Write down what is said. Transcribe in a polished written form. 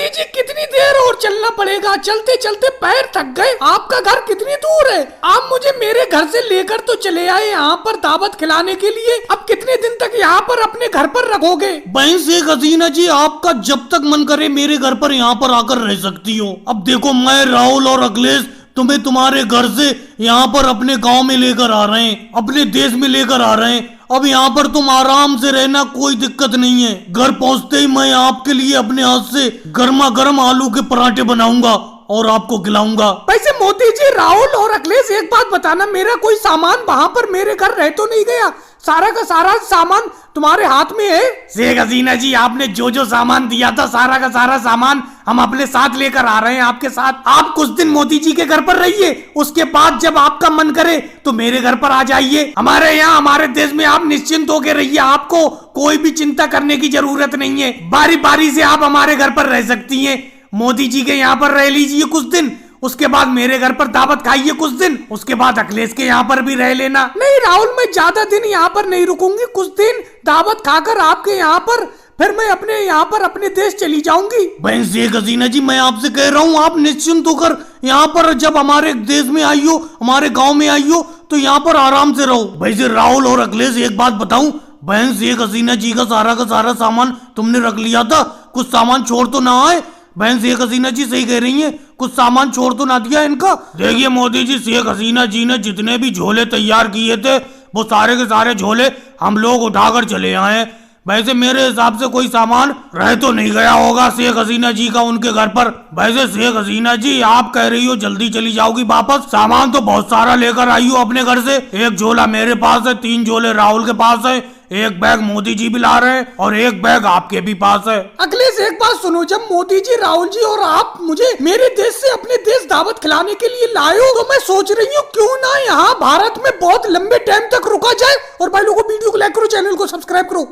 मोदी जी कितनी देर और चलना पड़ेगा? चलते चलते पैर थक गए। आपका घर कितनी दूर है? आप मुझे मेरे घर से लेकर तो चले आए यहाँ पर दावत खिलाने के लिए। अब कितने दिन तक यहाँ पर अपने घर पर रखोगे? बहन शेख हसीना जी, आपका जब तक मन करे मेरे घर पर यहाँ पर आकर रह सकती हो। अब देखो, मैं राहुल और अखिलेश तुम्हें तुम्हारे घर से यहाँ पर अपने गांव में लेकर आ रहे हैं, अपने देश में लेकर आ रहे हैं। अब यहाँ पर तुम आराम से रहना, कोई दिक्कत नहीं है। घर पहुँचते ही मैं आपके लिए अपने हाथ से गर्मा गर्म आलू के पराठे बनाऊंगा और आपको खिलाऊंगा। वैसे मोदी जी, राहुल और अखिलेश, एक बात बताना, मेरा कोई सामान वहाँ पर मेरे घर रह तो नहीं गया? सारा का सारा सामान तुम्हारे हाथ में है? शेख हसीना जी, आपने जो जो सामान दिया था, सारा का सारा सामान हम अपने साथ लेकर आ रहे हैं आपके साथ। आप कुछ दिन मोदी जी के घर पर रहिए, उसके बाद जब आपका मन करे तो मेरे घर पर आ जाइए। हमारे यहाँ, हमारे देश में आप निश्चिंत होकर रहिए, आपको कोई भी चिंता करने की जरूरत नहीं है। बारी बारी से आप हमारे घर पर रह सकती हैं। मोदी जी के यहाँ पर रह लीजिए कुछ दिन, उसके बाद मेरे घर पर दावत खाइए कुछ दिन, उसके बाद अखिलेश के यहाँ पर भी रह लेना। नहीं राहुल, मैं ज्यादा दिन यहाँ पर नहीं रुकूंगी। कुछ दिन दावत खाकर आपके यहाँ पर, फिर मैं अपने यहाँ पर अपने देश चली जाऊंगी। बहन शेख हसीना जी, मैं आपसे कह रहा हूँ, आप निश्चिंत होकर यहाँ पर जब हमारे देश में आई हो, हमारे गाँव में आई हो, तो यहाँ पर आराम से रहो। वैसे राहुल और अखिलेश, एक बात बताऊं, बहन शेख हसीना जी का सारा सामान तुमने रख लिया था? कुछ सामान छोड़ तो ना आए? बहन शेख हसीना जी सही कह रही हैं, कुछ सामान छोड़ तो ना दिया इनका? देखिए मोदी जी, शेख हसीना जी ने जितने भी झोले तैयार किए थे, वो सारे के सारे झोले हम लोग उठाकर चले आए। वैसे मेरे हिसाब से कोई सामान रह तो नहीं गया होगा शेख हसीना जी का उनके घर पर। वैसे शेख हसीना जी, आप कह रही हो जल्दी चली जाओगी वापस, सामान तो बहुत सारा लेकर आई हो अपने घर से। एक झोला मेरे पास है, 3 झोले राहुल के पास है, एक बैग मोदी जी भी ला रहे हैं और एक बैग आपके भी पास है। अखिलेश, एक बात सुनो, जब मोदी जी, राहुल जी और आप मुझे मेरे देश से अपने देश दावत खिलाने के लिए लाए हो, तो मैं सोच रही हूँ क्यों ना यहाँ भारत में बहुत लंबे टाइम तक रुका जाए। और भाई लोगों, वीडियो को लाइक करो, चैनल को सब्सक्राइब करो।